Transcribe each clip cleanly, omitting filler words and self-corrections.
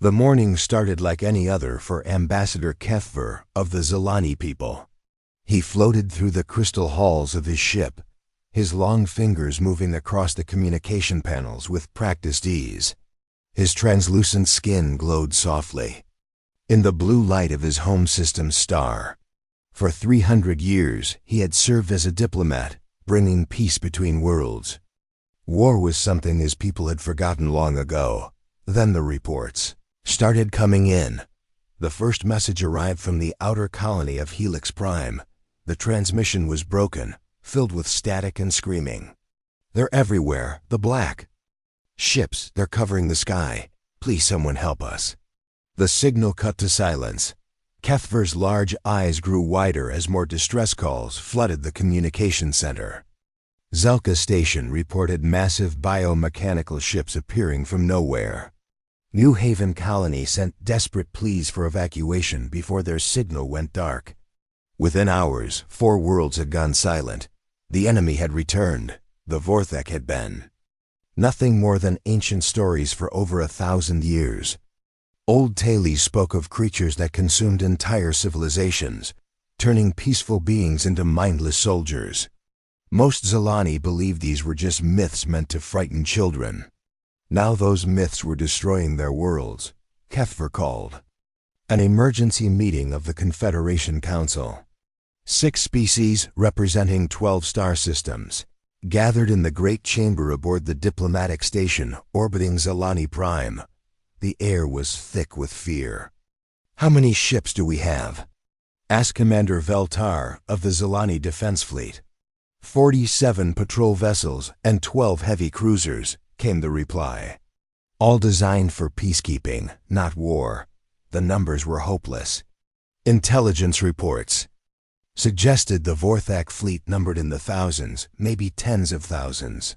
The morning started like any other for Ambassador Kethver of the Zilani people. He floated through the crystal halls of his ship, his long fingers moving across the communication panels with practiced ease. His translucent skin glowed softly in the blue light of his home system's star. For 300 years, he had served as a diplomat, bringing peace between worlds. War was something his people had forgotten long ago. Then the reports started coming in. The first message arrived from the outer colony of Helix Prime. The transmission was broken, filled with static and screaming. "They're everywhere, the black ships, they're covering the sky. Please someone help us." The signal cut to silence. Kethver's large eyes grew wider as more distress calls flooded the communication center. Zelka Station reported massive biomechanical ships appearing from nowhere. New Haven Colony sent desperate pleas for evacuation before their signal went dark. Within hours, 4 worlds had gone silent. The enemy had returned. The Vorthek had been nothing more than ancient stories for over 1,000 years. Old tales spoke of creatures that consumed entire civilizations, turning peaceful beings into mindless soldiers. Most Zilani believed these were just myths meant to frighten children. Now those myths were destroying their worlds. Kethver called an emergency meeting of the Confederation Council. 6 species representing 12 star systems gathered in the great chamber aboard the diplomatic station orbiting Zilani Prime. The air was thick with fear. "How many ships do we have?" asked Commander Veltar of the Zilani Defense Fleet. 47 patrol vessels and 12 heavy cruisers, came the reply. All designed for peacekeeping, not war. The numbers were hopeless. Intelligence reports suggested the Vorthak fleet numbered in the thousands, maybe tens of thousands.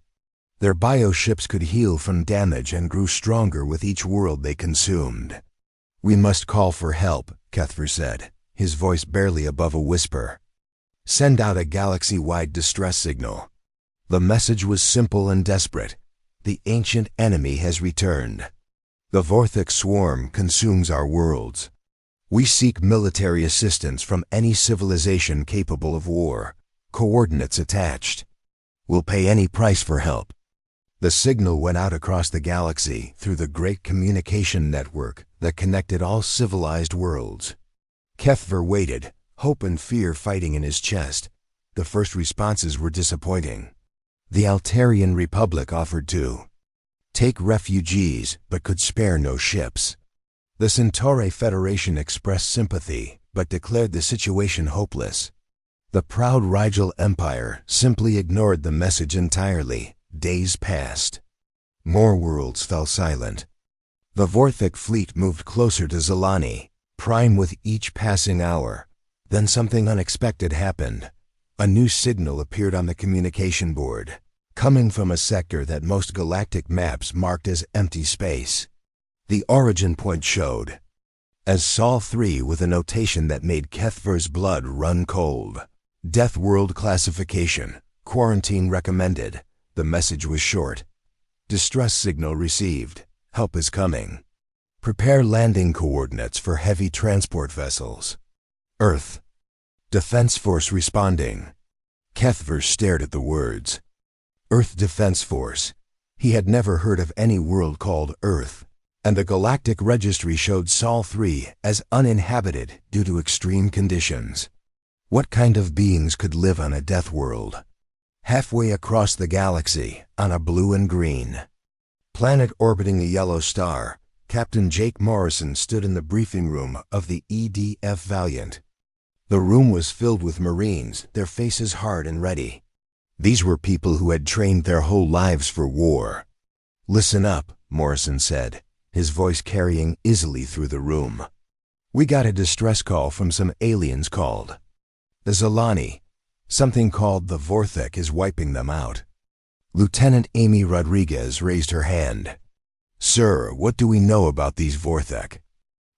Their bioships could heal from damage and grew stronger with each world they consumed. "We must call for help," Kethver said, his voice barely above a whisper. "Send out a galaxy-wide distress signal." The message was simple and desperate. The ancient enemy has returned. The Vorthak swarm consumes our worlds. We seek military assistance from any civilization capable of war. Coordinates attached. We'll pay any price for help. The signal went out across the galaxy through the great communication network that connected all civilized worlds. Kethver waited, hope and fear fighting in his chest. The first responses were disappointing. The Altarian Republic offered to take refugees, but could spare no ships. The Centauri Federation expressed sympathy, but declared the situation hopeless. The proud Rigel Empire simply ignored the message entirely. Days passed. More worlds fell silent. The Vorthak fleet moved closer to Zilani, Prime with each passing hour. Then something unexpected happened. A new signal appeared on the communication board, coming from a sector that most galactic maps marked as empty space. The origin point showed as Sol 3 with a notation that made Kethver's blood run cold. Deathworld classification. Quarantine recommended. The message was short. Distress signal received. Help is coming. Prepare landing coordinates for heavy transport vessels. Earth. Defense Force responding. Kethver stared at the words. Earth Defense Force. He had never heard of any world called Earth, and the Galactic Registry showed Sol 3 as uninhabited due to extreme conditions. What kind of beings could live on a death world? Halfway across the galaxy, on a blue and green planet orbiting a yellow star, Captain Jake Morrison stood in the briefing room of the EDF Valiant. The room was filled with Marines, their faces hard and ready. These were people who had trained their whole lives for war. "Listen up," Morrison said, his voice carrying easily through the room. "We got a distress call from some aliens called the Zilani. Something called the Vorthek is wiping them out." Lieutenant Amy Rodriguez raised her hand. "Sir, what do we know about these Vorthek?"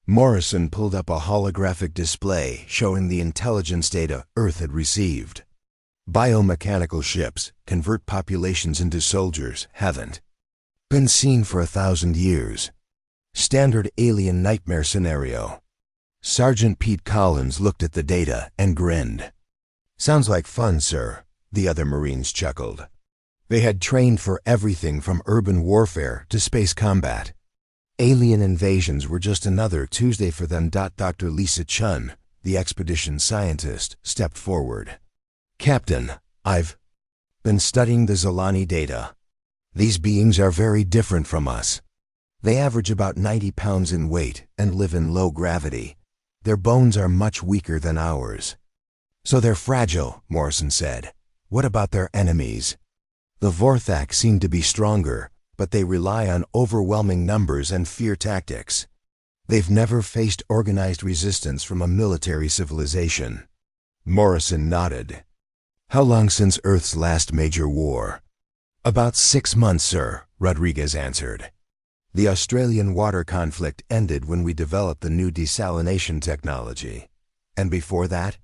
Morrison pulled up a holographic display showing the intelligence data Earth had received. Biomechanical ships convert populations into soldiers haven't been seen for 1,000 years. Standard alien nightmare scenario. Sergeant Pete Collins looked at the data and grinned. Sounds like fun, sir, the other Marines chuckled. They had trained for everything from urban warfare to space combat. Alien invasions were just another Tuesday for them. Dr. Lisa Chun, the expedition scientist, stepped forward. Captain, I've been studying the Zilani data. These beings are very different from us. They average about 90 pounds in weight and live in low gravity. Their bones are much weaker than ours. So they're fragile, Morrison said. What about their enemies? The Vorthak seem to be stronger, but they rely on overwhelming numbers and fear tactics. They've never faced organized resistance from a military civilization. Morrison nodded. How long since Earth's last major war? About 6 months, sir, Rodriguez answered. The Australian water conflict ended when we developed the new desalination technology. And before that?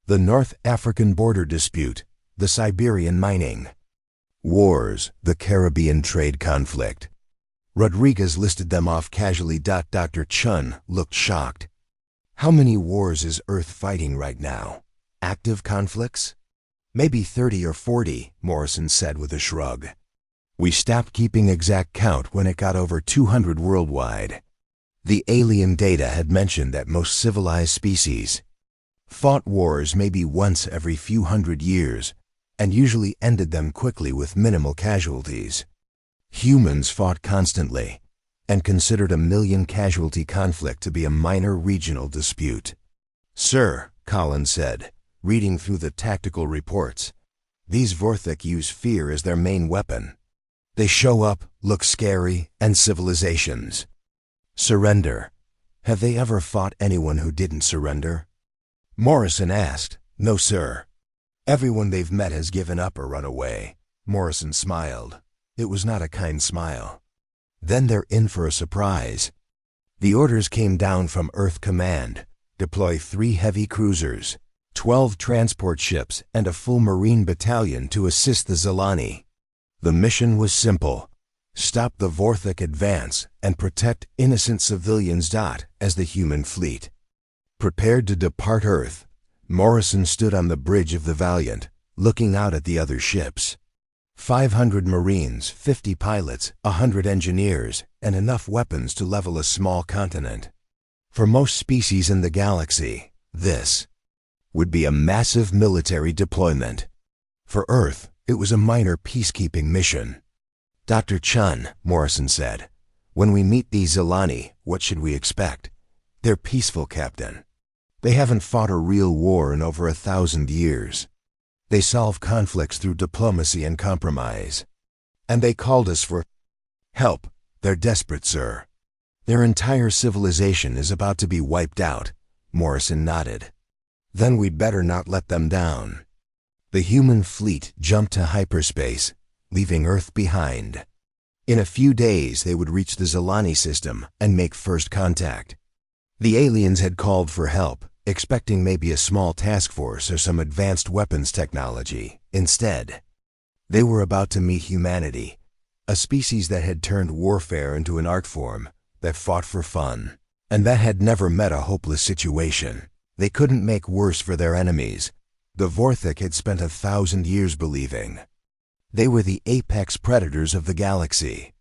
The North African border dispute, the Siberian mining. Wars, the Caribbean trade conflict. Rodriguez listed them off casually. Dr. Chun looked shocked. How many wars is Earth fighting right now? Active conflicts? Maybe 30 or 40, Morrison said with a shrug. We stopped keeping exact count when it got over 200 worldwide. The alien data had mentioned that most civilized species fought wars maybe once every few hundred years, and usually ended them quickly with minimal casualties. Humans fought constantly, and considered a 1,000,000 casualty conflict to be a minor regional dispute. Sir, Collins said, reading through the tactical reports, these Vorthak use fear as their main weapon. They show up, look scary, and civilizations surrender. Have they ever fought anyone who didn't surrender? Morrison asked. No, sir. Everyone they've met has given up or run away. Morrison smiled. It was not a kind smile. Then they're in for a surprise. The orders came down from Earth Command. Deploy 3 heavy cruisers, 12 transport ships, and a full Marine battalion to assist the Zilani. The mission was simple. Stop the Vorthak advance and protect innocent civilians. As the human fleet prepared to depart Earth, Morrison stood on the bridge of the Valiant, looking out at the other ships. 500 Marines, 50 pilots, 100 engineers, and enough weapons to level a small continent. For most species in the galaxy, this would be a massive military deployment. For Earth, it was a minor peacekeeping mission. Dr. Chun, Morrison said, when we meet these Zilani, what should we expect? They're peaceful, Captain. They haven't fought a real war in over 1,000 years. They solve conflicts through diplomacy and compromise. And they called us for help. They're desperate, sir. Their entire civilization is about to be wiped out. Morrison nodded. Then we'd better not let them down. The human fleet jumped to hyperspace, leaving Earth behind. In a few days they would reach the Zilani system and make first contact. The aliens had called for help, expecting maybe a small task force or some advanced weapons technology. Instead, they were about to meet humanity, a species that had turned warfare into an art form, that fought for fun, and that had never met a hopeless situation. They couldn't make worse for their enemies. The Vorthak had spent 1,000 years believing they were the apex predators of the galaxy.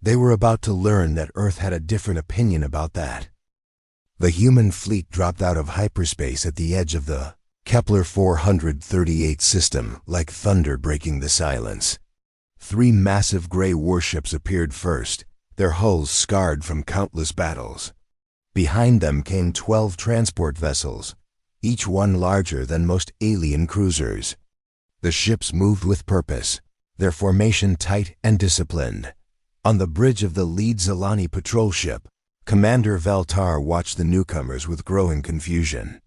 They were about to learn that Earth had a different opinion about that. The human fleet dropped out of hyperspace at the edge of the Kepler 438 system, like thunder breaking the silence. 3 massive gray warships appeared first, their hulls scarred from countless battles. Behind them came 12 transport vessels, each one larger than most alien cruisers. The ships moved with purpose, their formation tight and disciplined. On the bridge of the lead Zilani patrol ship, Commander Veltar watched the newcomers with growing confusion.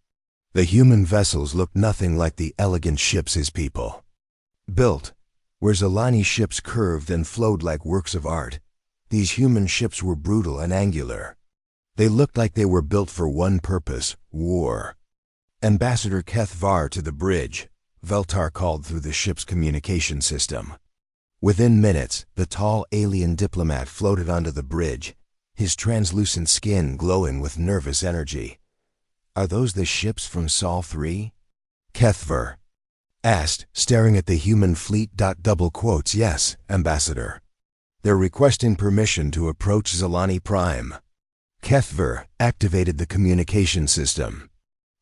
The human vessels looked nothing like the elegant ships his people built. Where Zilani ships curved and flowed like works of art, these human ships were brutal and angular. They looked like they were built for one purpose, war. Ambassador Kethvar to the bridge, Veltar called through the ship's communication system. Within minutes, the tall alien diplomat floated onto the bridge, his translucent skin glowing with nervous energy. "Are those the ships from Sol 3? Kethver asked, staring at the human fleet. "Yes, Ambassador. They're requesting permission to approach Zilani Prime." Kethver activated the communication system.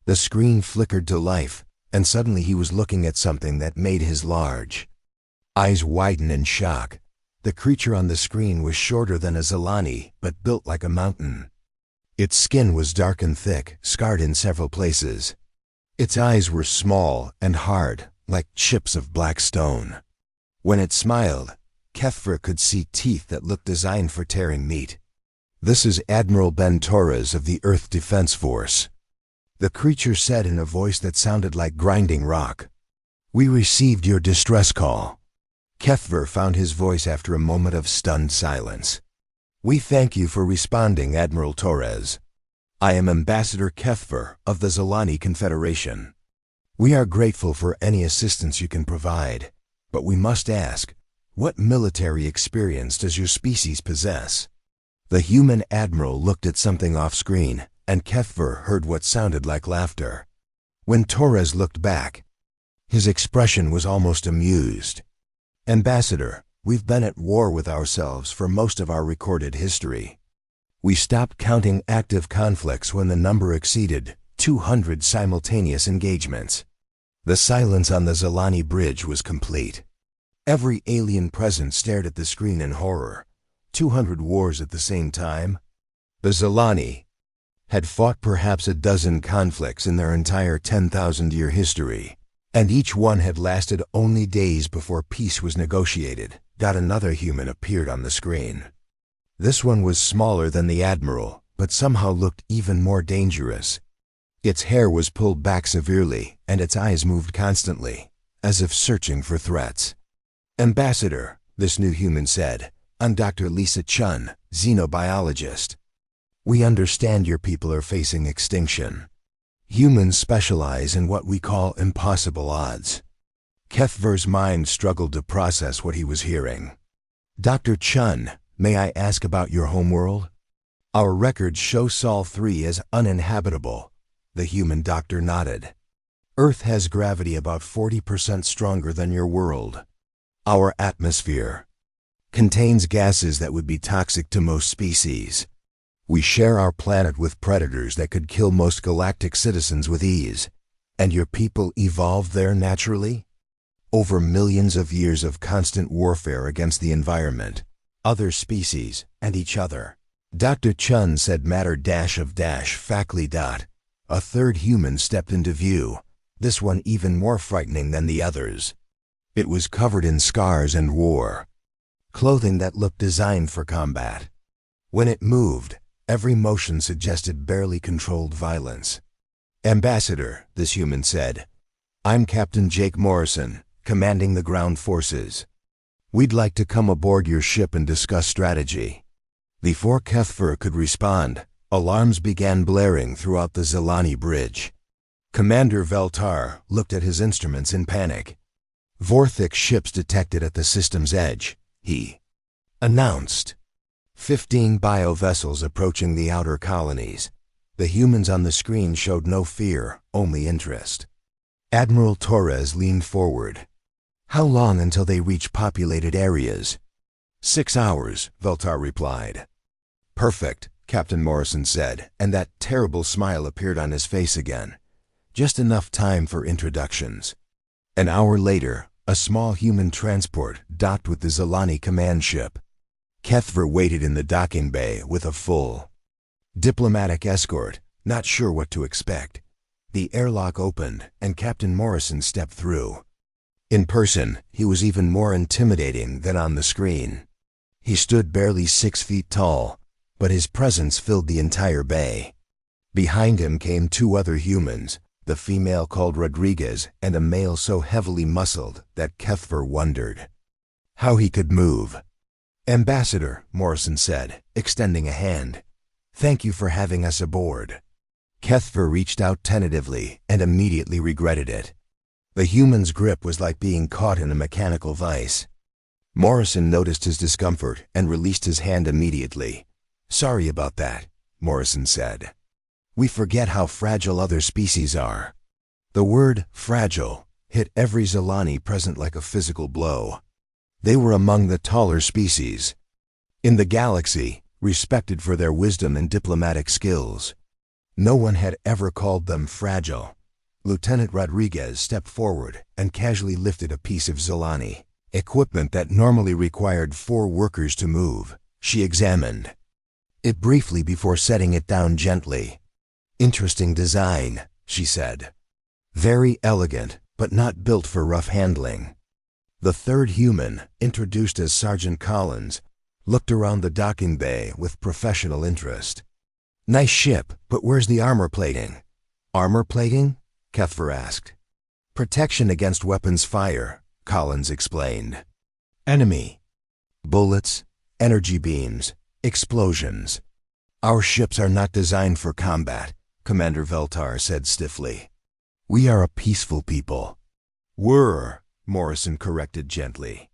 The screen flickered to life, and suddenly he was looking at something that made his large eyes widen in shock. The creature on the screen was shorter than a Zilani, but built like a mountain. Its skin was dark and thick, scarred in several places. Its eyes were small and hard, like chips of black stone. When it smiled, Kethver could see teeth that looked designed for tearing meat. "This is Admiral Ben Torres of the Earth Defense Force," the creature said in a voice that sounded like grinding rock. "We received your distress call." Kethver found his voice after a moment of stunned silence. "We thank you for responding, Admiral Torres. I am Ambassador Kethver of the Zilani Confederation. We are grateful for any assistance you can provide, but we must ask, what military experience does your species possess?" The human admiral looked at something off-screen, and Kethver heard what sounded like laughter. When Torres looked back, his expression was almost amused. "Ambassador, we've been at war with ourselves for most of our recorded history. We stopped counting active conflicts when the number exceeded 200 simultaneous engagements." The silence on the Zilani Bridge was complete. Every alien present stared at the screen in horror. 200 wars at the same time? The Zilani had fought perhaps a dozen conflicts in their entire 10,000-year history, and each one had lasted only days before peace was negotiated. Another human appeared on the screen. This one was smaller than the Admiral, but somehow looked even more dangerous. Its hair was pulled back severely, and its eyes moved constantly, as if searching for threats. "Ambassador," this new human said, "I'm Dr. Lisa Chun, xenobiologist. We understand your people are facing extinction. Humans specialize in what we call impossible odds." Kethver's mind struggled to process what he was hearing. "Dr. Chun, may I ask about your homeworld?" "Our records show Sol 3 as uninhabitable." The human doctor nodded. "Earth has gravity about 40% stronger than your world. Our atmosphere contains gases that would be toxic to most species. We share our planet with predators that could kill most galactic citizens with ease. And your people evolved there naturally? Over millions of years of constant warfare against the environment, other species, and each other." Dr. Chun said matter-of-factly. A third human stepped into view, this one even more frightening than the others. It was covered in scars and war, clothing that looked designed for combat. When it moved, every motion suggested barely controlled violence. "Ambassador," this human said, "I'm Captain Jake Morrison, commanding the ground forces. We'd like to come aboard your ship and discuss strategy." Before Kethver could respond, alarms began blaring throughout the Zilani Bridge. Commander Veltar looked at his instruments in panic. "Vorthik ships detected at the system's edge," he announced. 15 biovessels approaching the outer colonies. The humans on the screen showed no fear, only interest. Admiral Torres leaned forward. "How long until they reach populated areas?" 6 hours, Veltar replied. "Perfect," Captain Morrison said, and that terrible smile appeared on his face again. "Just enough time for introductions." An hour later, a small human transport docked with the Zilani command ship. Kethver waited in the docking bay with a full diplomatic escort, not sure what to expect. The airlock opened, and Captain Morrison stepped through. In person, he was even more intimidating than on the screen. He stood barely 6 feet tall, but his presence filled the entire bay. Behind him came 2 other humans, the female called Rodriguez and a male so heavily muscled that Kethver wondered how he could move. "Ambassador," Morrison said, extending a hand. "Thank you for having us aboard." Kethver reached out tentatively and immediately regretted it. The human's grip was like being caught in a mechanical vice. Morrison noticed his discomfort and released his hand immediately. Sorry about that, Morrison said. We forget how fragile other species are. The word fragile hit every Zilani present like a physical blow. They were among the taller species in the galaxy, respected for their wisdom and diplomatic skills. No one had ever called them fragile. Lieutenant Rodriguez stepped forward and casually lifted a piece of Zilani equipment that normally required 4 workers to move. She examined it briefly before setting it down gently. Interesting design, she said. Very elegant, but not built for rough handling. The third human, introduced as Sergeant Collins, looked around the docking bay with professional interest. Nice ship, but where's the armor plating? Armor plating? Kethver asked. Protection against weapons fire, Collins explained. Enemy. Bullets, energy beams, explosions. Our ships are not designed for combat, Commander Veltar said stiffly. We are a peaceful people. Were, Morrison corrected gently.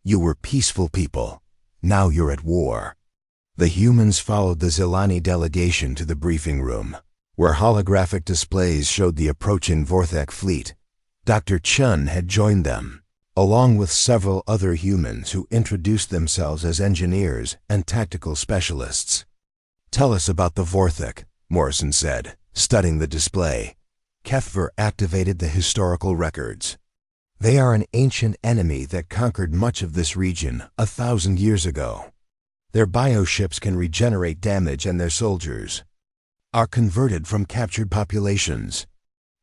You were peaceful people. Now you're at war. The humans followed the Zilani delegation to the briefing room, where holographic displays showed the approaching Vorthek fleet. Dr. Chun had joined them, along with several other humans who introduced themselves as engineers and tactical specialists. Tell us about the Vorthek, Morrison said, studying the display. Kethver activated the historical records. They are an ancient enemy that conquered much of this region 1,000 years ago. Their bioships can regenerate damage, and their soldiers are converted from captured populations.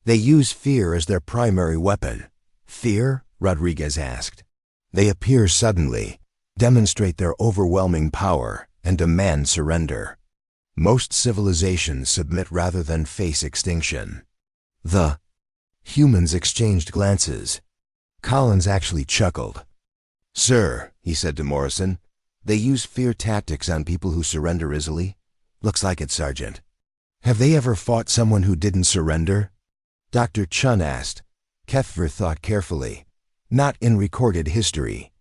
They use fear as their primary weapon. Fear? Rodriguez asked. They appear suddenly, demonstrate their overwhelming power, and demand surrender. Most civilizations submit rather than face extinction. The humans exchanged glances. Collins actually chuckled. Sir, he said to Morrison, they use fear tactics on people who surrender easily. Looks like it, Sergeant. Have they ever fought someone who didn't surrender? Dr. Chun asked. Kethver thought carefully. Not in recorded history.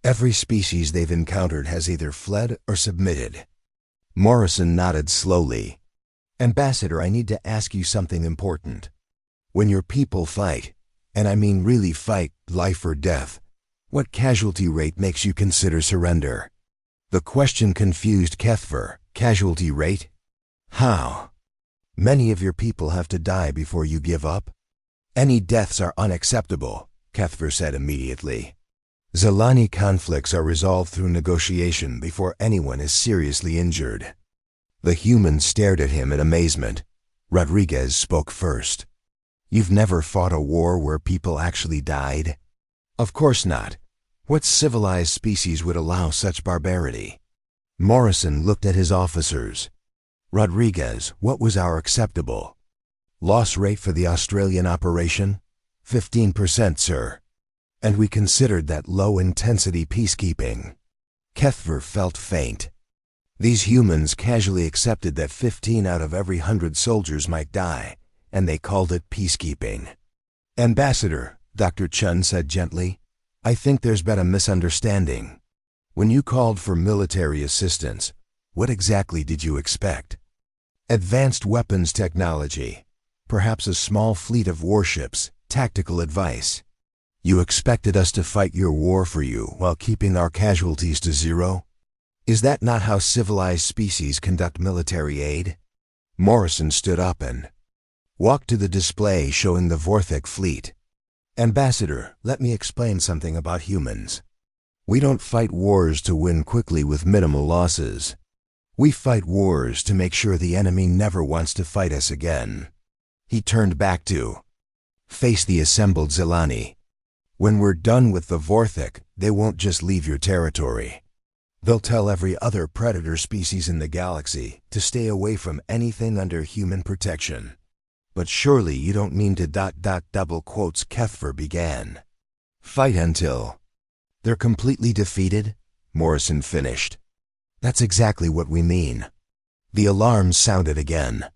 Every species they've encountered has either fled or submitted. Morrison nodded slowly. Ambassador, I need to ask you something important. When your people fight, and I mean really fight, life or death, what casualty rate makes you consider surrender? The question confused Kethver. Casualty rate? How? Many of your people have to die before you give up? Any deaths are unacceptable, Kethver said immediately. Zilani conflicts are resolved through negotiation before anyone is seriously injured. The humans stared at him in amazement. Rodriguez spoke first. You've never fought a war where people actually died? Of course not. What civilized species would allow such barbarity? Morrison looked at his officers. Rodriguez, what was our acceptable loss rate for the Australian operation? 15%, sir. And we considered that low-intensity peacekeeping. Kethver felt faint. These humans casually accepted that 15 out of every 100 soldiers might die, and they called it peacekeeping. Ambassador, Dr. Chun said gently, I think there's been a misunderstanding. When you called for military assistance, what exactly did you expect? Advanced weapons technology, perhaps a small fleet of warships, tactical advice. You expected us to fight your war for you while keeping our casualties to zero? Is that not how civilized species conduct military aid? Morrison stood up and walked to the display showing the Vorthek fleet. Ambassador, let me explain something about humans. We don't fight wars to win quickly with minimal losses. We fight wars to make sure the enemy never wants to fight us again. He turned back to face the assembled Zilani. When we're done with the Vorthek, they won't just leave your territory. They'll tell every other predator species in the galaxy to stay away from anything under human protection. But surely you don't mean to ... double quotes Kethver began. Fight until they're completely defeated? Morrison finished. That's exactly what we mean. The alarms sounded again.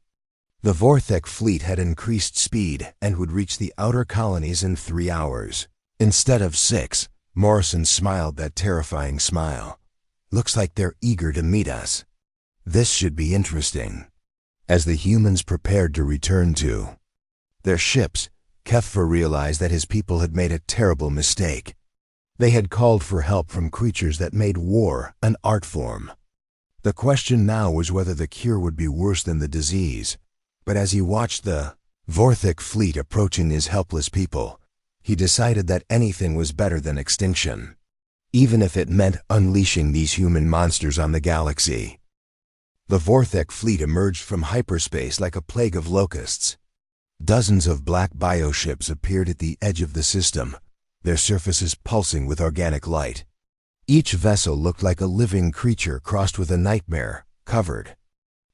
The Vorthek fleet had increased speed and would reach the outer colonies in 3 hours. Instead of 6, Morrison smiled that terrifying smile. Looks like they're eager to meet us. This should be interesting. As the humans prepared to return to their ships, Keffer realized that his people had made a terrible mistake. They had called for help from creatures that made war an art form. The question now was whether the cure would be worse than the disease. But as he watched the Vorthik fleet approaching his helpless people, he decided that anything was better than extinction, even if it meant unleashing these human monsters on the galaxy. The Vorthik fleet emerged from hyperspace like a plague of locusts. Dozens of black bioships appeared at the edge of the system, their surfaces pulsing with organic light. Each vessel looked like a living creature crossed with a nightmare, covered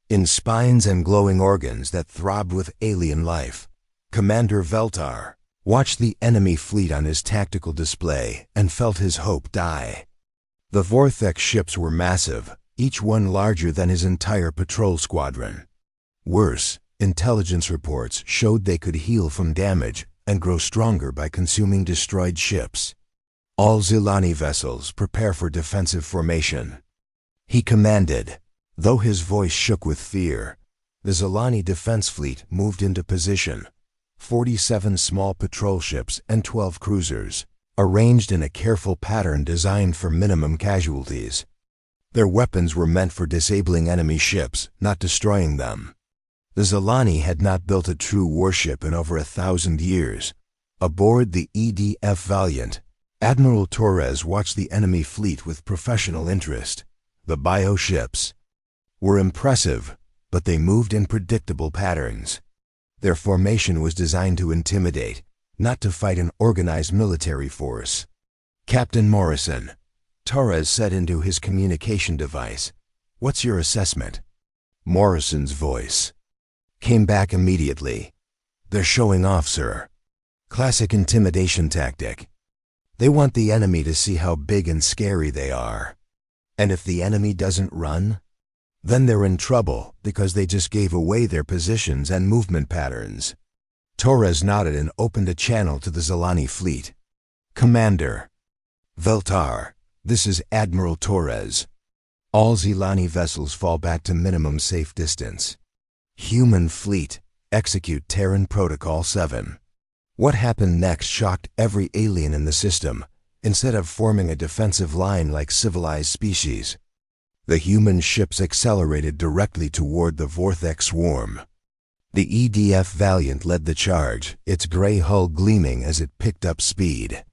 in spines and glowing organs that throbbed with alien life. Commander Veltar watched the enemy fleet on his tactical display and felt his hope die. The Vorthek ships were massive, each one larger than his entire patrol squadron. Worse, intelligence reports showed they could heal from damage and grow stronger by consuming destroyed ships. All Zilani vessels prepare for defensive formation, he commanded. Though his voice shook with fear, the Zilani defense fleet moved into position. 47 small patrol ships and 12 cruisers, arranged in a careful pattern designed for minimum casualties. Their weapons were meant for disabling enemy ships, not destroying them. The Zilani had not built a true warship in over 1,000 years. Aboard the EDF Valiant, Admiral Torres watched the enemy fleet with professional interest. The bioships were impressive, but they moved in predictable patterns. Their formation was designed to intimidate, not to fight an organized military force. Captain Morrison, Torres said into his communication device, "What's your assessment?" Morrison's voice came back immediately. "They're showing off, sir. Classic intimidation tactic. They want the enemy to see how big and scary they are. And if the enemy doesn't run, then they're in trouble because they just gave away their positions and movement patterns." Torres nodded and opened a channel to the Zilani fleet. "Commander Veltar, this is Admiral Torres. All Zilani vessels fall back to minimum safe distance. Human fleet, execute Terran Protocol 7. What happened next shocked every alien in the system. Instead of forming a defensive line like civilized species, the human ships accelerated directly toward the Vorthek swarm. The EDF Valiant led the charge, its gray hull gleaming as it picked up speed.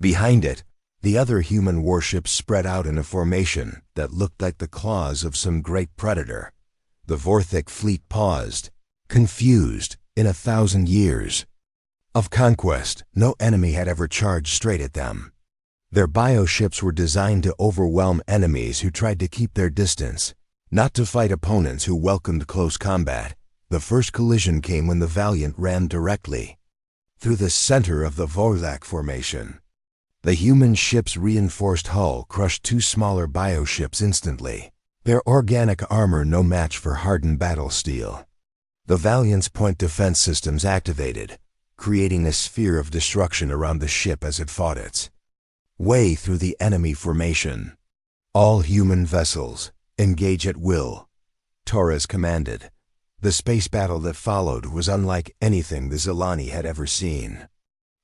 Behind it, the other human warships spread out in a formation that looked like the claws of some great predator. The Vorthek fleet paused, confused. In 1,000 years of conquest, no enemy had ever charged straight at them. Their bioships were designed to overwhelm enemies who tried to keep their distance, not to fight opponents who welcomed close combat. The first collision came when the Valiant ran directly through the center of the Vorthek formation. The human ship's reinforced hull crushed 2 smaller bioships instantly, their organic armor no match for hardened battle steel. The Valiant's point defense systems activated, creating a sphere of destruction around the ship as it fought its way through the enemy formation. "All human vessels, engage at will," Torres commanded. The space battle that followed was unlike anything the Zilani had ever seen.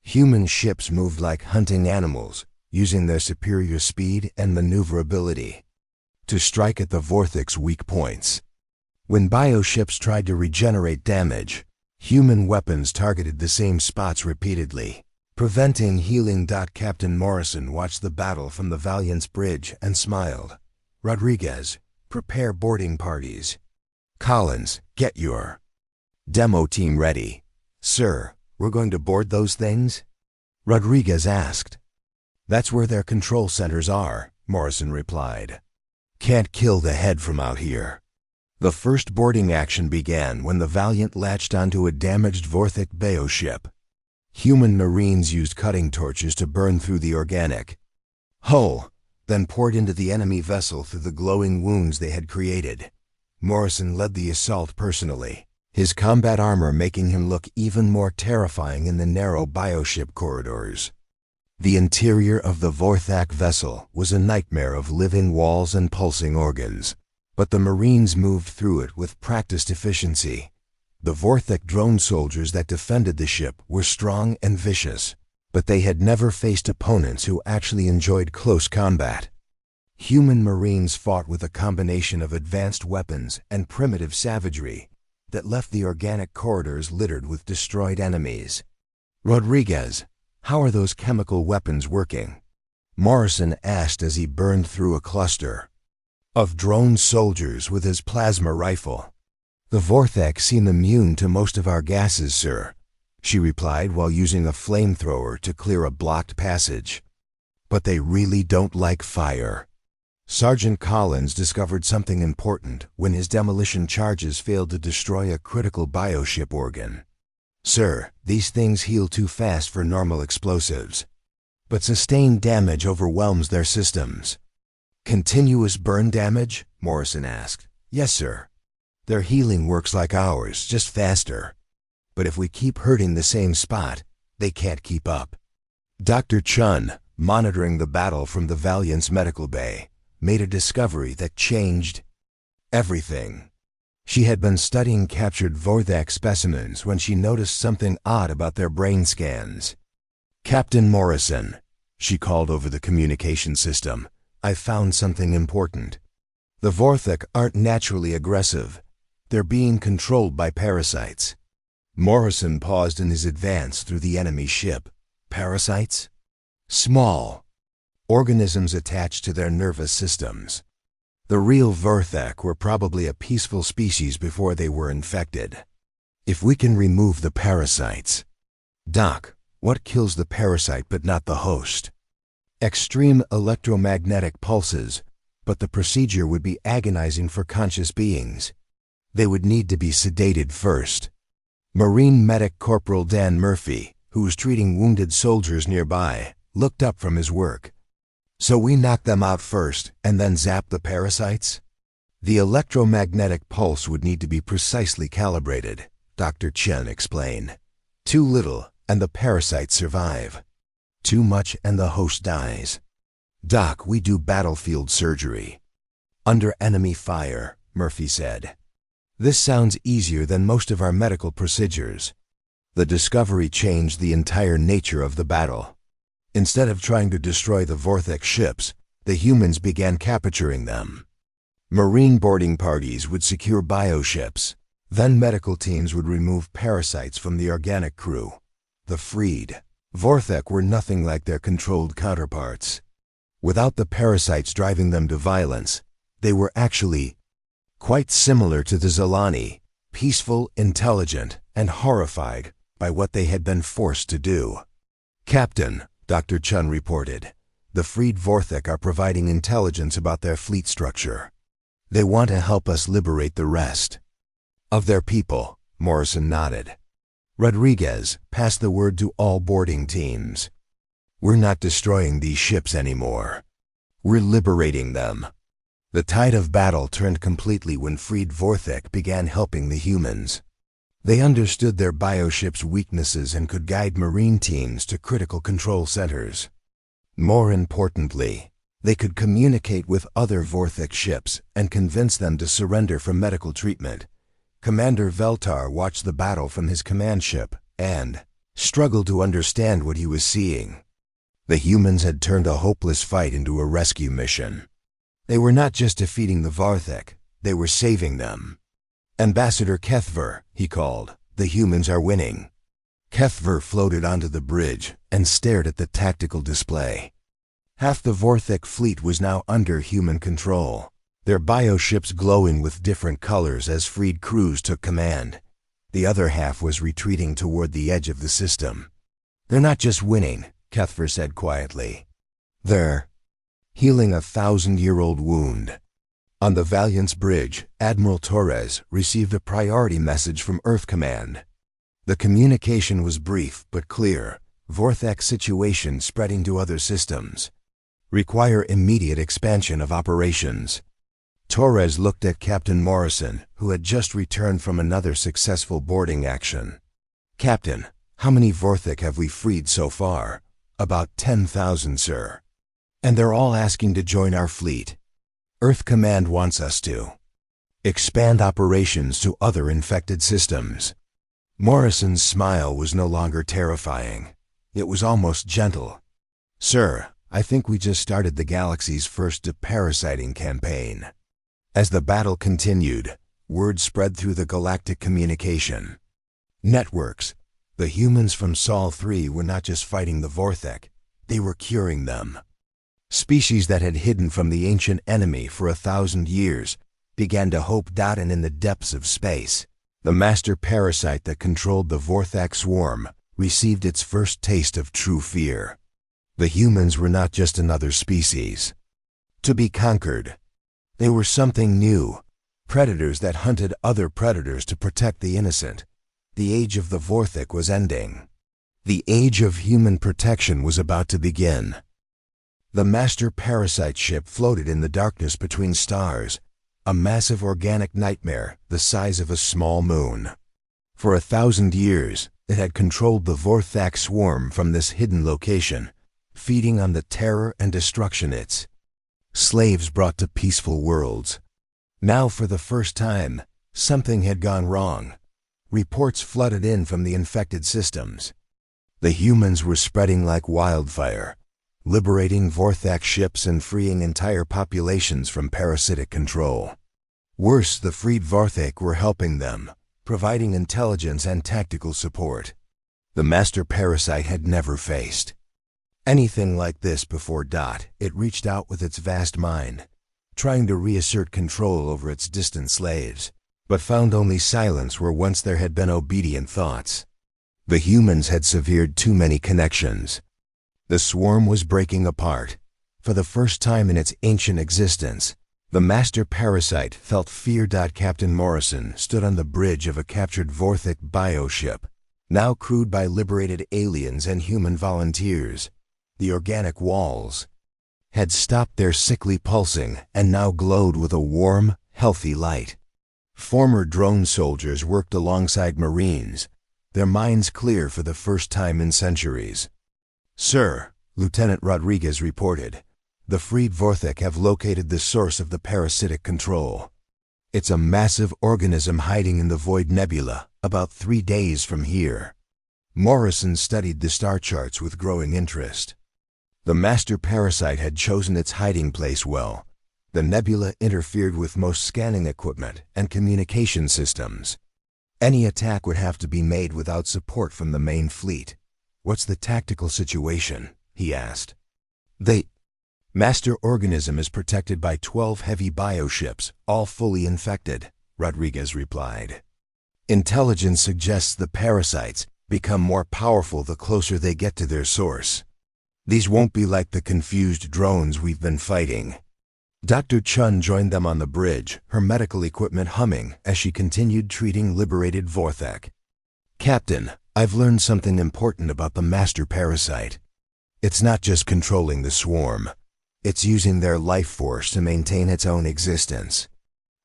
Human ships moved like hunting animals, using their superior speed and maneuverability to strike at the Vorthek's weak points. When bioships tried to regenerate damage, human weapons targeted the same spots repeatedly, preventing healing. Captain Morrison watched the battle from the Valiant's bridge and smiled. "Rodriguez, prepare boarding parties. Collins, get your demo team ready." "Sir, we're going to board those things?" Rodriguez asked. "That's where their control centers are," Morrison replied. "Can't kill the head from out here." The first boarding action began when the Valiant latched onto a damaged Vorthek bioship. Human Marines used cutting torches to burn through the organic hull, then poured into the enemy vessel through the glowing wounds they had created. Morrison led the assault personally, his combat armor making him look even more terrifying in the narrow bioship corridors. The interior of the Vorthek vessel was a nightmare of living walls and pulsing organs. But the Marines moved through it with practiced efficiency. The Vorthek drone soldiers that defended the ship were strong and vicious, but they had never faced opponents who actually enjoyed close combat. Human Marines fought with a combination of advanced weapons and primitive savagery that left the organic corridors littered with destroyed enemies. "Rodriguez, how are those chemical weapons working?" Morrison asked as he burned through a cluster of drone soldiers with his plasma rifle. "The Vorthek seem immune to most of our gases, sir," she replied while using a flamethrower to clear a blocked passage. "But they really don't like fire." Sergeant Collins discovered something important when his demolition charges failed to destroy a critical bioship organ. "Sir, these things heal too fast for normal explosives. But sustained damage overwhelms their systems." "Continuous burn damage?" Morrison asked. "Yes, sir. Their healing works like ours, just faster. But if we keep hurting the same spot, they can't keep up." Dr. Chun, monitoring the battle from the Valiant's medical bay, made a discovery that changed everything. She had been studying captured Vorthek specimens when she noticed something odd about their brain scans. "Captain Morrison," she called over the communication system, "I found something important. The Vorthek aren't naturally aggressive. They're being controlled by parasites." Morrison paused in his advance through the enemy ship. "Parasites?" "Small organisms attached to their nervous systems. The real Vorthek were probably a peaceful species before they were infected. If we can remove the parasites." "Doc, what kills the parasite but not the host?" "Extreme electromagnetic pulses, but the procedure would be agonizing for conscious beings. They would need to be sedated first." Marine medic Corporal Dan Murphy, who was treating wounded soldiers nearby, looked up from his work. "So we knock them out first and then zap the parasites?" "The electromagnetic pulse would need to be precisely calibrated," Dr. Chen explained. "Too little and the parasites survive. Too much and the host dies." "Doc, we do battlefield surgery." "Under enemy fire," Murphy said. "This sounds easier than most of our medical procedures." The discovery changed the entire nature of the battle. Instead of trying to destroy the Vorthek ships, the humans began capturing them. Marine boarding parties would secure bioships. Then medical teams would remove parasites from the organic crew. The freed Vorthek were nothing like their controlled counterparts. Without the parasites driving them to violence, they were actually quite similar to the Zilani, peaceful, intelligent, and horrified by what they had been forced to do. "Captain," Dr. Chun reported, "the freed Vorthek are providing intelligence about their fleet structure. They want to help us liberate the rest of their people." Morrison nodded. "Rodriguez, pass the word to all boarding teams. We're not destroying these ships anymore. We're liberating them." The tide of battle turned completely when freed Vorthek began helping the humans. They understood their bioships' weaknesses and could guide Marine teams to critical control centers. More importantly, they could communicate with other Vorthek ships and convince them to surrender for medical treatment. Commander Veltar watched the battle from his command ship and struggled to understand what he was seeing. The humans had turned a hopeless fight into a rescue mission. They were not just defeating the Vorthek, they were saving them. "Ambassador Kethver," he called, "the humans are winning." Kethver floated onto the bridge and stared at the tactical display. Half the Vorthek fleet was now under human control, their bioships glowing with different colors as freed crews took command. The other half was retreating toward the edge of the system. "They're not just winning," Kethver said quietly. "They're healing a 1,000-year-old wound." On the Valiant's bridge, Admiral Torres received a priority message from Earth Command. The communication was brief but clear. "Vorthek situation spreading to other systems. Require immediate expansion of operations." Torres looked at Captain Morrison, who had just returned from another successful boarding action. "Captain, how many Vorthek have we freed so far?" "About 10,000, sir. And they're all asking to join our fleet. Earth Command wants us to." Expand operations to other infected systems. Morrison's smile was no longer terrifying. It was almost gentle. Sir, I think we just started the galaxy's first deparasiting campaign. As the battle continued, word spread through the galactic communication networks. The humans from Sol 3 were not just fighting the Vorthek, they were curing them. Species that had hidden from the ancient enemy for 1,000 years began to hope. And in the depths of space, the master parasite that controlled the Vorthak swarm received its first taste of true fear. The humans were not just another species to be conquered. They were something new, predators that hunted other predators to protect the innocent. The age of the Vorthak was ending. The age of human protection was about to begin. The master parasite ship floated in the darkness between stars, a massive organic nightmare the size of a small moon. For 1,000 years, it had controlled the Vorthak swarm from this hidden location, feeding on the terror and destruction its slaves brought to peaceful worlds. Now, for the first time, something had gone wrong. Reports flooded in from the infected systems. The humans were spreading like wildfire, liberating Vorthak ships and freeing entire populations from parasitic control. Worse, the freed Vorthak were helping them, providing intelligence and tactical support. The master parasite had never faced anything like this before. It reached out with its vast mind, trying to reassert control over its distant slaves, but found only silence where once there had been obedient thoughts. The humans had severed too many connections. The swarm was breaking apart. For the first time in its ancient existence, the master parasite felt fear. Captain Morrison stood on the bridge of a captured Vorthak bioship, now crewed by liberated aliens and human volunteers. The organic walls had stopped their sickly pulsing and now glowed with a warm, healthy light. Former drone soldiers worked alongside Marines, their minds clear for the first time in centuries. Sir, Lieutenant Rodriguez reported, the freed Vorthak have located the source of the parasitic control. It's a massive organism hiding in the Void Nebula, about 3 days from here. Morrison studied the star charts with growing interest. The master parasite had chosen its hiding place well. The nebula interfered with most scanning equipment and communication systems. Any attack would have to be made without support from the main fleet. What's the tactical situation? He asked. The master organism is protected by 12 heavy bioships, all fully infected, Rodriguez replied. Intelligence suggests the parasites become more powerful the closer they get to their source. These won't be like the confused drones we've been fighting. Dr. Chun joined them on the bridge, her medical equipment humming as she continued treating liberated Vorthak. Captain, I've learned something important about the master parasite. It's not just controlling the swarm. It's using their life force to maintain its own existence.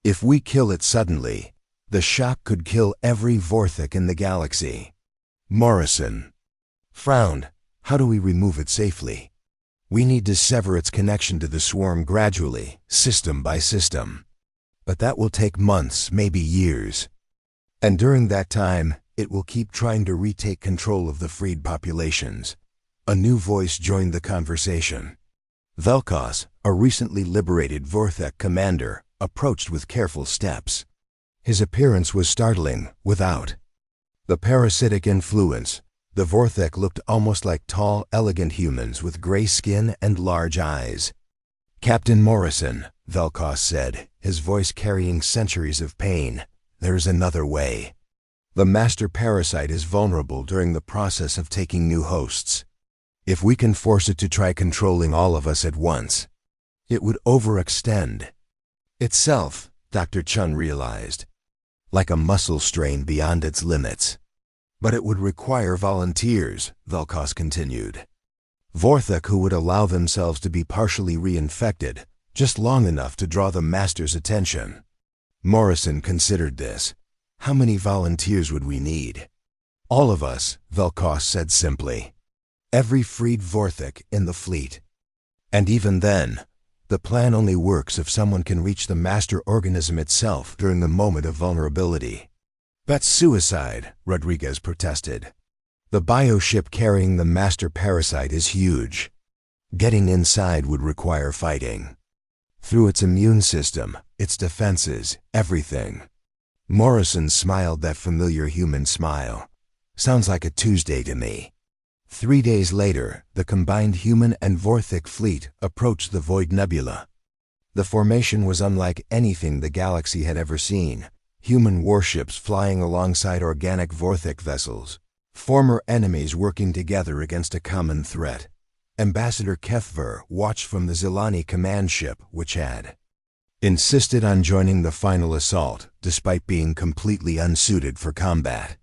If we kill it suddenly, the shock could kill every Vorthak in the galaxy. Morrison frowned. How do we remove it safely? We need to sever its connection to the swarm gradually, system by system. But that will take months, maybe years. And during that time, it will keep trying to retake control of the freed populations. A new voice joined the conversation. Velkos, a recently liberated Vorthak commander, approached with careful steps. His appearance was startling, without the parasitic influence. The Vorthak looked almost like tall, elegant humans with gray skin and large eyes. Captain Morrison, Velkos said, his voice carrying centuries of pain, there's another way. The master parasite is vulnerable during the process of taking new hosts. If we can force it to try controlling all of us at once, it would overextend itself, Dr. Chun realized, like a muscle strain beyond its limits. But it would require volunteers, Velkos continued. Vorthak who would allow themselves to be partially reinfected, just long enough to draw the master's attention. Morrison considered this. How many volunteers would we need? All of us, Velkos said simply. Every freed Vorthak in the fleet. And even then, The plan only works if someone can reach the master organism itself during the moment of vulnerability. That's suicide, Rodriguez protested. The bioship carrying the master parasite is huge. Getting inside would require fighting. Through its immune system, its defenses, everything. Morrison smiled that familiar human smile. Sounds like a Tuesday to me. 3 days later, the combined human and Vorthik fleet approached the Void Nebula. The formation was unlike anything the galaxy had ever seen. Human warships flying alongside organic Vorthik vessels. Former enemies working together against a common threat. Ambassador Kethver watched from the Zilani command ship, which had insisted on joining the final assault, despite being completely unsuited for combat.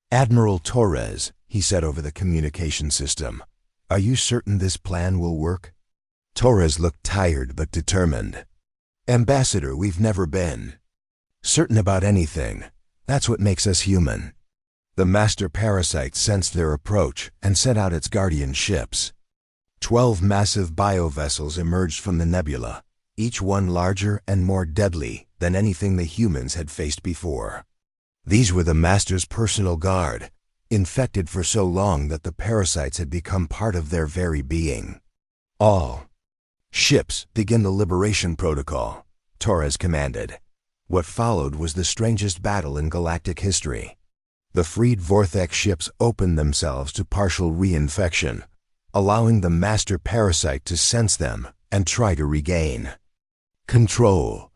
"Admiral Torres," he said over the communication system, "are you certain this plan will work?" Torres looked tired but determined. "Ambassador, we've never been certain about anything. That's what makes us human." The master parasite sensed their approach and sent out its guardian ships. 12 massive biovessels emerged from the nebula, each one larger and more deadly than anything the humans had faced before. These were the master's personal guard, infected for so long that the parasites had become part of their very being. "All ships, begin the liberation protocol," Torres commanded. What followed was the strangest battle in galactic history. The freed Vorthek ships opened themselves to partial reinfection, allowing the master parasite to sense them and try to regain control.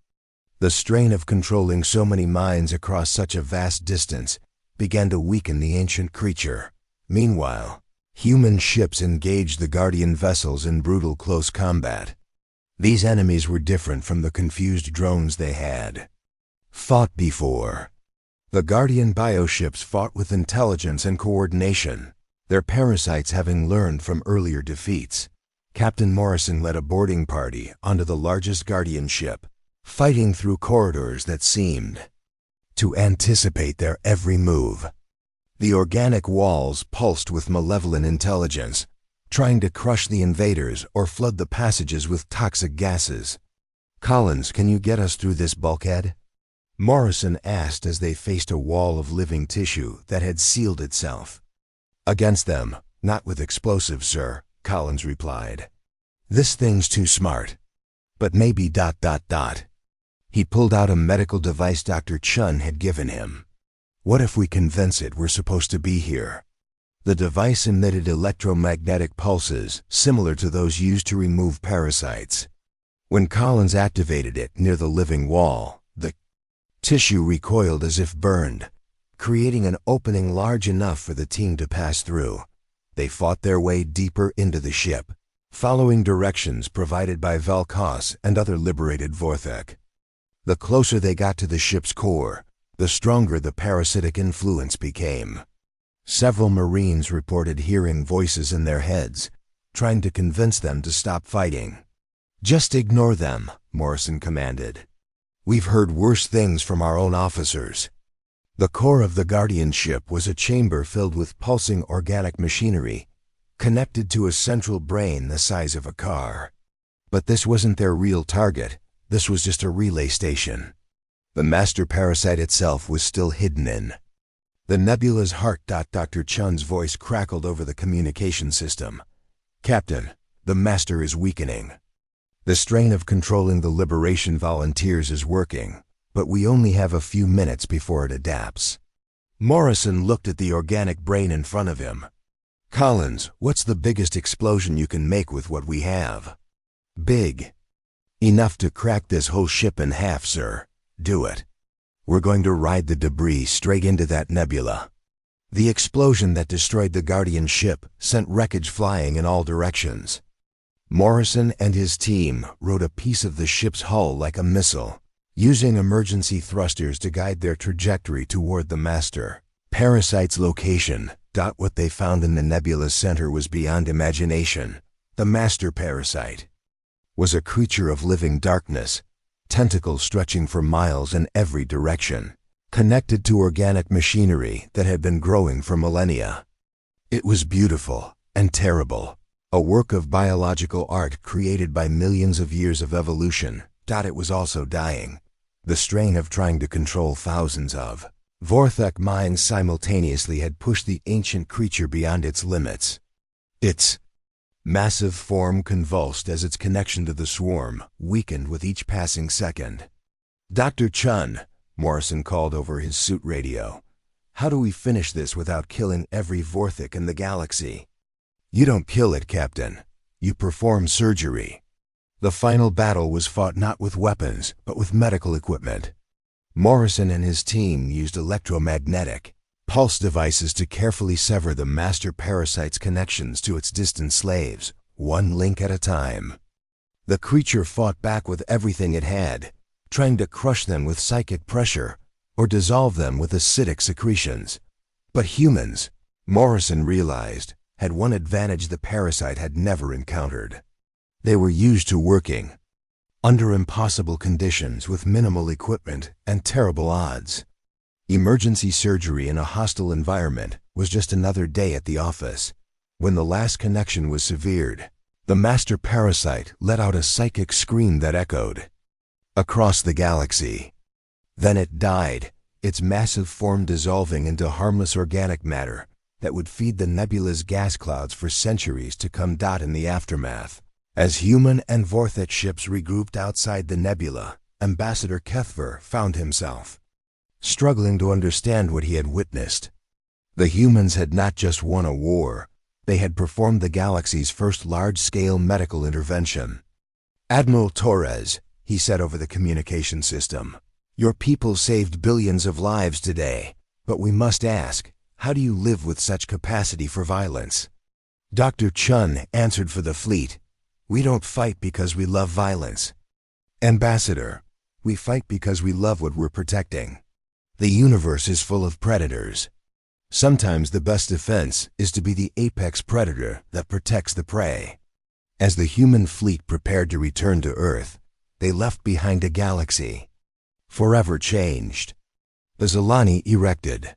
The strain of controlling so many minds across such a vast distance began to weaken the ancient creature. Meanwhile, human ships engaged the guardian vessels in brutal close combat. These enemies were different from the confused drones they had fought before. The guardian bioships fought with intelligence and coordination, their parasites having learned from earlier defeats. Captain Morrison led a boarding party onto the largest guardian ship, fighting through corridors that seemed to anticipate their every move. The organic walls pulsed with malevolent intelligence, trying to crush the invaders or flood the passages with toxic gases. "Collins, can you get us through this bulkhead?" Morrison asked as they faced a wall of living tissue that had sealed itself. "Against them, not with explosives, sir," Collins replied. "This thing's too smart. But maybe ... He pulled out a medical device Dr. Chun had given him. "What if we convince it we're supposed to be here?" The device emitted electromagnetic pulses similar to those used to remove parasites. When Collins activated it near the living wall, the tissue recoiled as if burned, creating an opening large enough for the team to pass through. They fought their way deeper into the ship, following directions provided by Valkos and other liberated Vorthek. The closer they got to the ship's core, the stronger the parasitic influence became. Several Marines reported hearing voices in their heads, trying to convince them to stop fighting. "Just ignore them," Morrison commanded. "We've heard worse things from our own officers." The core of the Guardian ship was a chamber filled with pulsing organic machinery, connected to a central brain the size of a car. But this wasn't their real target. This was just a relay station. The master parasite itself was still hidden in the nebula's heart. Dr. Chun's voice crackled over the communication system. "Captain, the master is weakening. The strain of controlling the liberation volunteers is working, but we only have a few minutes before it adapts." Morrison looked at the organic brain in front of him. "Collins, what's the biggest explosion you can make with what we have?" "Big. Enough to crack this whole ship in half, sir. Do it. We're going to ride the debris straight into that nebula." The explosion that destroyed the Guardian ship sent wreckage flying in all directions. Morrison and his team rode a piece of the ship's hull like a missile, using emergency thrusters to guide their trajectory toward the master parasite's location. What they found in the nebula's center was beyond imagination. The master parasite was a creature of living darkness, tentacles stretching for miles in every direction, connected to organic machinery that had been growing for millennia. It was beautiful and terrible, A work of biological art created by millions of years of evolution. It was also dying. The strain of trying to control thousands of Vorthek minds simultaneously had pushed the ancient creature beyond its limits. Its massive form convulsed as its connection to the swarm weakened with each passing second. "Dr. Chun," Morrison called over his suit radio, "how do we finish this without killing every Vorthek in the galaxy?" "You don't kill it, Captain. You perform surgery." The final battle was fought not with weapons, but with medical equipment. Morrison and his team used electromagnetic pulse devices to carefully sever the master parasite's connections to its distant slaves, one link at a time. The creature fought back with everything it had, trying to crush them with psychic pressure or dissolve them with acidic secretions. But humans, Morrison realized, had one advantage the parasite had never encountered. They were used to working under impossible conditions with minimal equipment and terrible odds. Emergency surgery in a hostile environment was just another day at the office. When the last connection was severed, the master parasite let out a psychic scream that echoed across the galaxy. Then it died, its massive form dissolving into harmless organic matter that would feed the nebula's gas clouds for centuries to come. In the aftermath, as human and Vorthek ships regrouped outside the nebula, Ambassador Kethver found himself struggling to understand what he had witnessed. The humans had not just won a war, they had performed the galaxy's first large-scale medical intervention. "Admiral Torres," he said over the communication system, "your people saved billions of lives today, but we must ask, how do you live with such capacity for violence?" Dr. Chun answered for the fleet, "We don't fight because we love violence. Ambassador, we fight because we love what we're protecting. The universe is full of predators. Sometimes the best defense is to be the apex predator that protects the prey." As the human fleet prepared to return to Earth, they left behind a galaxy forever changed. The Zilani erected